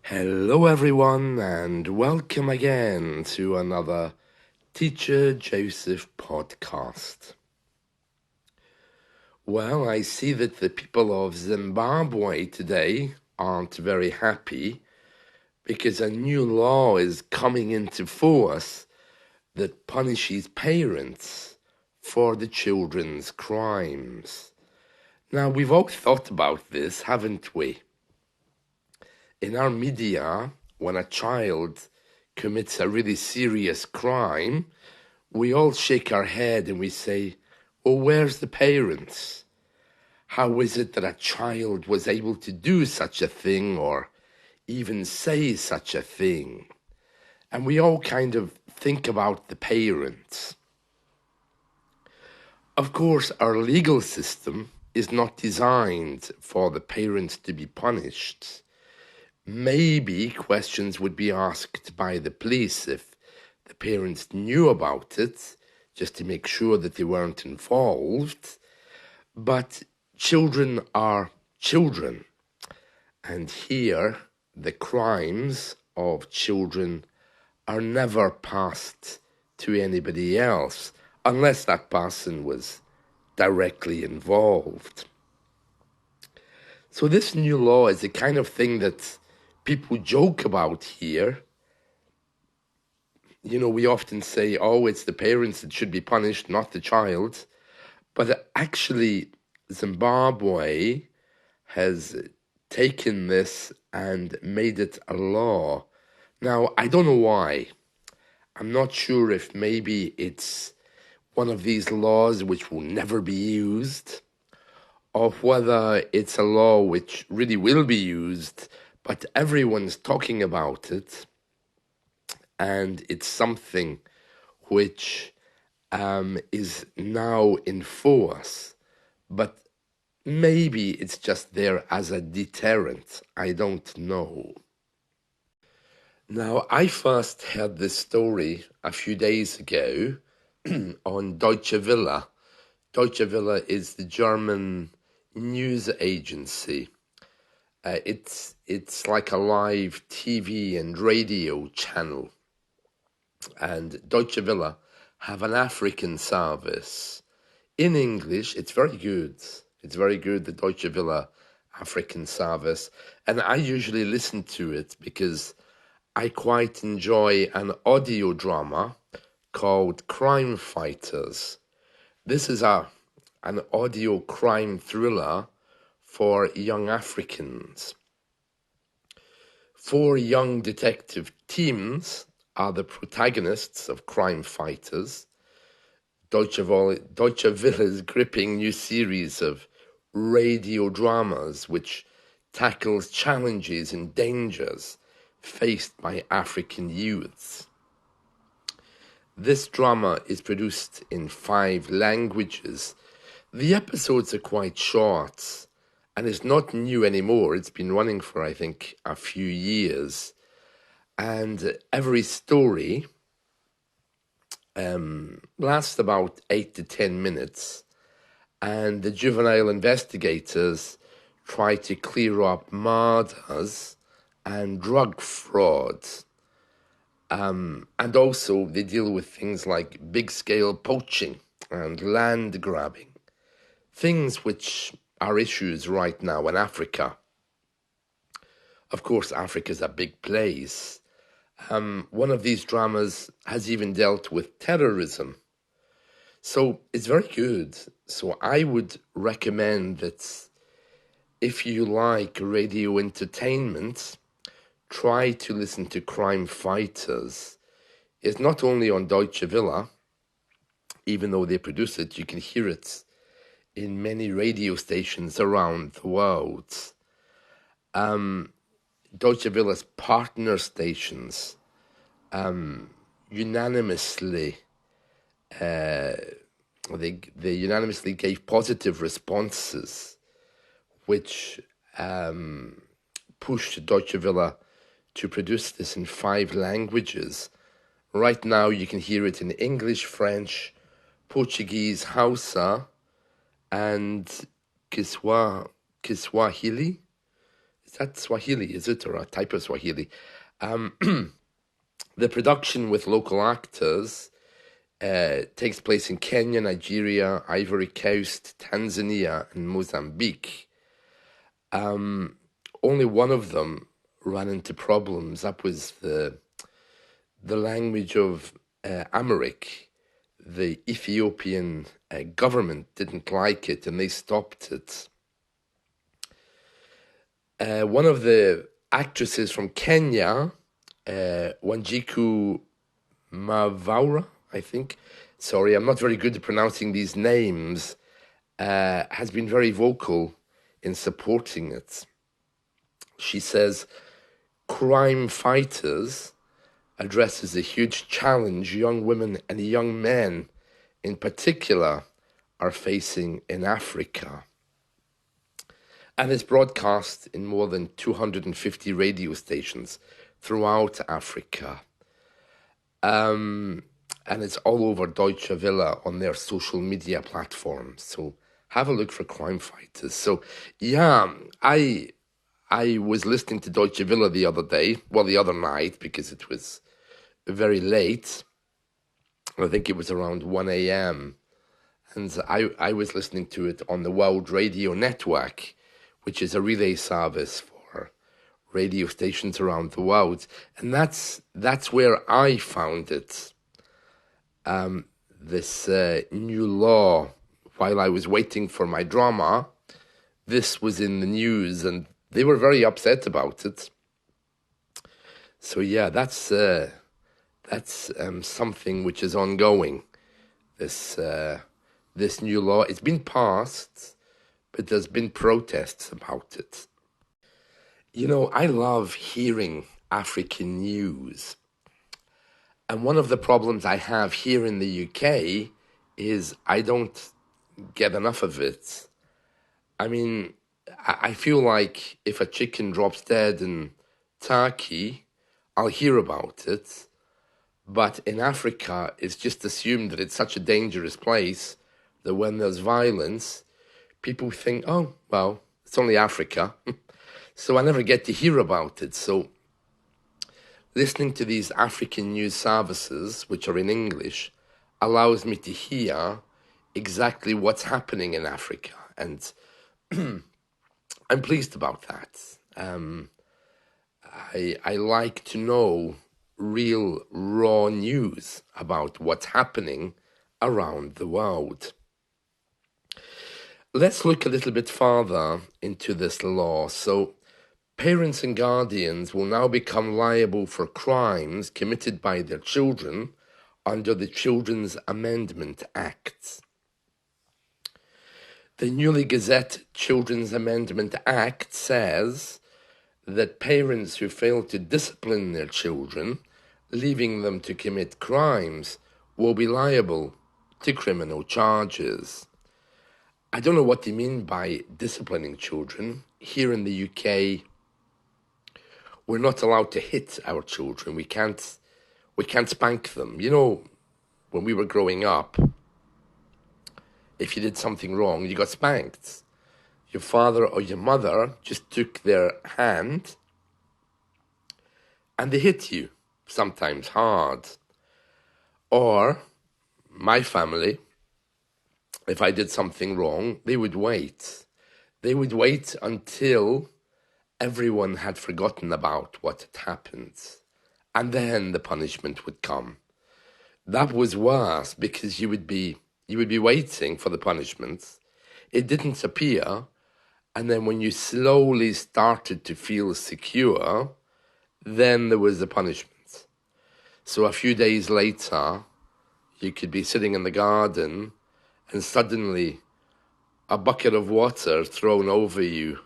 Hello, everyone, and welcome again to another Teacher Joseph podcast. Well, I see that the people of Zimbabwe today aren't very happy because a new law is coming into force that punishes parents for the children's crimes. Now, we've all thought about this, haven't we? In our media, when a child commits a really serious crime, we all shake our head and we say, well, where's the parents? How is it that a child was able to do such a thing or even say such a thing? And we all kind of think about the parents. Of course, our legal system is not designed for the parents to be punished. Maybe questions would be asked by the police if the parents knew about it, just to make sure that they weren't involved. But children are children. And here, the crimes of children are never passed to anybody else, unless that person was directly involved. So this new law is the kind of thing that people joke about here. You know, we often say, oh, it's the parents that should be punished, not the child. But actually, Zimbabwe has taken this and made it a law. Now, I don't know why. I'm not sure if maybe it's one of these laws which will never be used, or whether it's a law which really will be used, but everyone's talking about it, and it's something which is now in force, but maybe it's just there as a deterrent. I don't know. Now, I first heard this story a few days ago on Deutsche Welle. Deutsche Welle is the German news agency. It's like a live TV and radio channel. And Deutsche Welle have an African service. In English, it's very good. It's very good, the Deutsche Welle African service. And I usually listen to it because I quite enjoy an audio drama called Crime Fighters. This is an audio crime thriller for young Africans. 4 young detective teams are the protagonists of Crime Fighters, Deutsche Welle's gripping new series of radio dramas which tackles challenges and dangers faced by African youths. This drama is produced in 5 languages. The episodes are quite short, and it's not new anymore. It's been running for, I think, a few years. And every story lasts about 8 to 10 minutes. And the juvenile investigators try to clear up murders and drug fraud. And also they deal with things like big-scale poaching and land grabbing. Things which are issues right now in Africa. Of course, Africa's a big place. One of these dramas has even dealt with terrorism. So it's very good. So I would recommend that if you like radio entertainment, try to listen to Crime Fighters. It's not only on Deutsche Welle, even though they produce it, you can hear it in many radio stations around the world. Deutsche Welle's partner stations unanimously they unanimously gave positive responses, which pushed Deutsche Welle to produce this in 5 languages. Right now, you can hear it in English, French, Portuguese, Hausa, and Kiswahili. that Swahili, is it, or a type of Swahili? Um, the production with local actors takes place in Kenya, Nigeria, Ivory Coast, Tanzania, and Mozambique. Only one of them ran into problems. That was the language of Amharic. The Ethiopian government didn't like it, and they stopped it. One of the actresses from Kenya, Wanjiku Mavaura, I think. Sorry, I'm not very good at pronouncing these names. Has been very vocal in supporting it. She says, Crime Fighters addresses a huge challenge young women and young men in particular are facing in Africa. And it's broadcast in more than 250 radio stations throughout Africa. And it's all over Deutsche Welle on their social media platforms. So have a look for Crime Fighters. So yeah, I was listening to Deutsche Welle the other night, because it was very late. I think it was around 1 a.m. And I was listening to it on the World Radio Network, which is a relay service for radio stations around the world. And that's where I found it. This new law, while I was waiting for my drama, this was in the news, and they were very upset about it. So yeah, that's something which is ongoing. This new law, it's been passed, but there's been protests about it. You know, I love hearing African news. And one of the problems I have here in the UK is I don't get enough of it. I mean, I feel like if a chicken drops dead in Turkey, I'll hear about it. But in Africa, it's just assumed that it's such a dangerous place that when there's violence, people think, oh, well, it's only Africa. So I never get to hear about it. So listening to these African news services, which are in English, allows me to hear exactly what's happening in Africa. And I'm pleased about that. I like to know real, raw news about what's happening around the world. Let's look a little bit farther into this law. So, parents and guardians will now become liable for crimes committed by their children under the Children's Amendment Act. The newly gazetted Children's Amendment Act says that parents who fail to discipline their children, leaving them to commit crimes, will be liable to criminal charges. I don't know what they mean by disciplining children. Here in the UK, we're not allowed to hit our children. We can't spank them. You know, when we were growing up, if you did something wrong, you got spanked. Your father or your mother just took their hand and they hit you, sometimes hard. Or my family, if I did something wrong, they would wait. They would wait until everyone had forgotten about what had happened. And then the punishment would come. That was worse because you would be waiting for the punishment. It didn't appear. And then when you slowly started to feel secure, then there was the punishment. So a few days later, you could be sitting in the garden and suddenly a bucket of water thrown over you.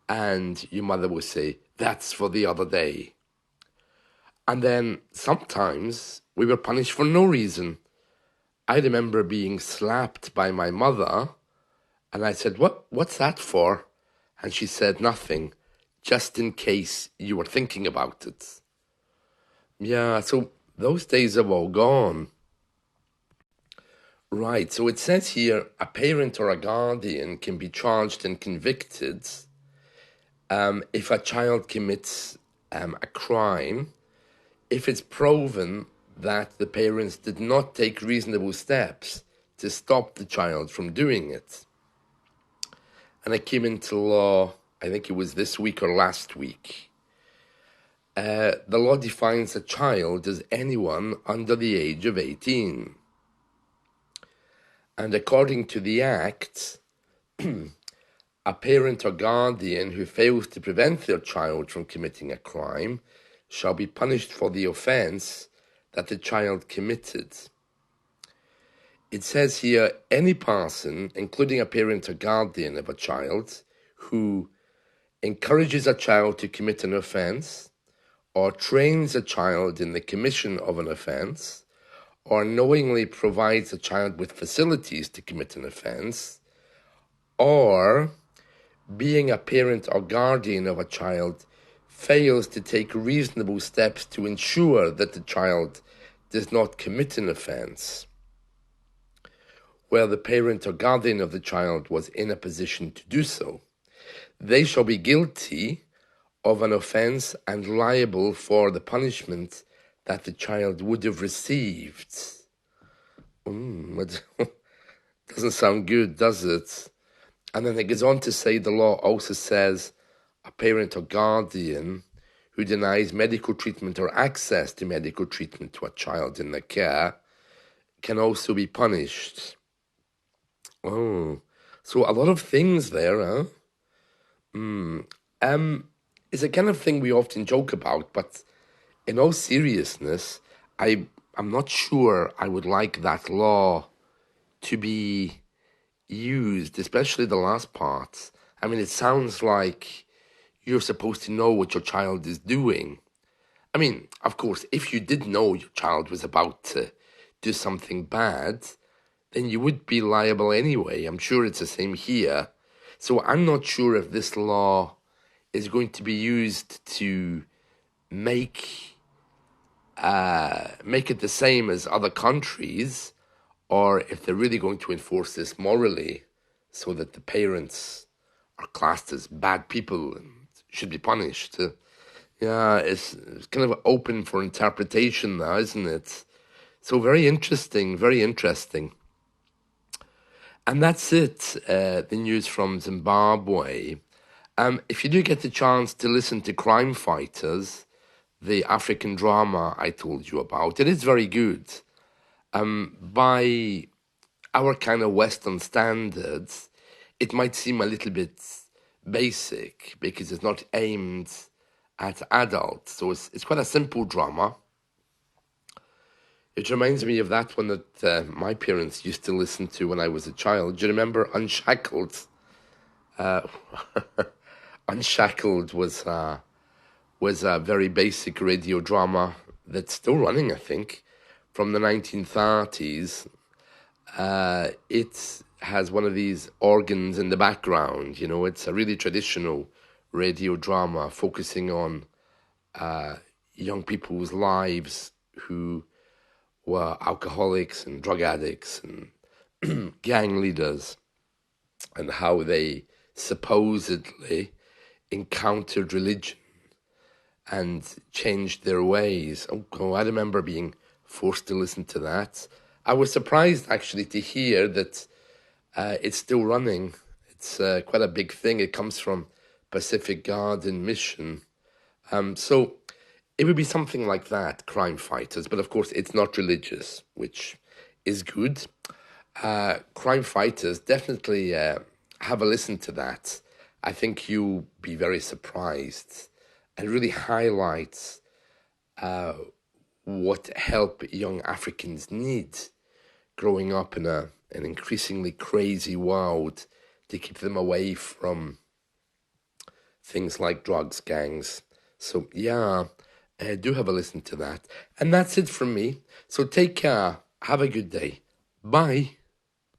And your mother would say, that's for the other day. And then sometimes we were punished for no reason. I remember being slapped by my mother, and I said, what's that for? And she said, nothing, just in case you were thinking about it. Yeah, so those days are all gone. Right, so it says here, a parent or a guardian can be charged and convicted if a child commits a crime, if it's proven that the parents did not take reasonable steps to stop the child from doing it. And it came into law, I think it was this week or last week. The law defines a child as anyone under the age of 18. And according to the Act, a parent or guardian who fails to prevent their child from committing a crime shall be punished for the offence that the child committed. It says here, any person, including a parent or guardian of a child, who encourages a child to commit an offence, or trains a child in the commission of an offence, or knowingly provides a child with facilities to commit an offence, or being a parent or guardian of a child fails to take reasonable steps to ensure that the child does not commit an offence, where the parent or guardian of the child was in a position to do so, they shall be guilty of an offence and liable for the punishment that the child would have received. It doesn't sound good, does it? And then it goes on to say the law also says a parent or guardian who denies medical treatment or access to medical treatment to a child in their care can also be punished. Oh, so a lot of things there, huh? It's a kind of thing we often joke about, but in all seriousness, I'm not sure I would like that law to be used, especially the last part. I mean, it sounds like you're supposed to know what your child is doing. I mean, of course, if you did know your child was about to do something bad, then you would be liable anyway. I'm sure it's the same here. So I'm not sure if this law is going to be used to make it the same as other countries, or if they're really going to enforce this morally so that the parents are classed as bad people and should be punished. Yeah, it's kind of open for interpretation now, isn't it? So very interesting, very interesting. And that's it, the news from Zimbabwe. If you do get the chance to listen to Crime Fighters, the African drama I told you about, it is very good. By our kind of Western standards, it might seem a little bit basic because it's not aimed at adults. So it's quite a simple drama. It reminds me of that one that my parents used to listen to when I was a child. Do you remember Unshackled? Unshackled was a very basic radio drama that's still running, I think, from the 1930s. It has one of these organs in the background. You know, it's a really traditional radio drama focusing on young people's lives who were alcoholics and drug addicts and gang leaders, and how they supposedly encountered religion and changed their ways. Oh, I remember being forced to listen to that. I was surprised actually to hear that it's still running. It's quite a big thing. It comes from Pacific Garden Mission. So it would be something like that, Crime Fighters, but of course it's not religious, which is good. Crime Fighters, definitely have a listen to that. I think you'll be very surprised, and really highlights what help young Africans need growing up in an increasingly crazy world to keep them away from things like drugs, gangs. So yeah, do have a listen to that. And that's it from me. So take care. Have a good day. Bye.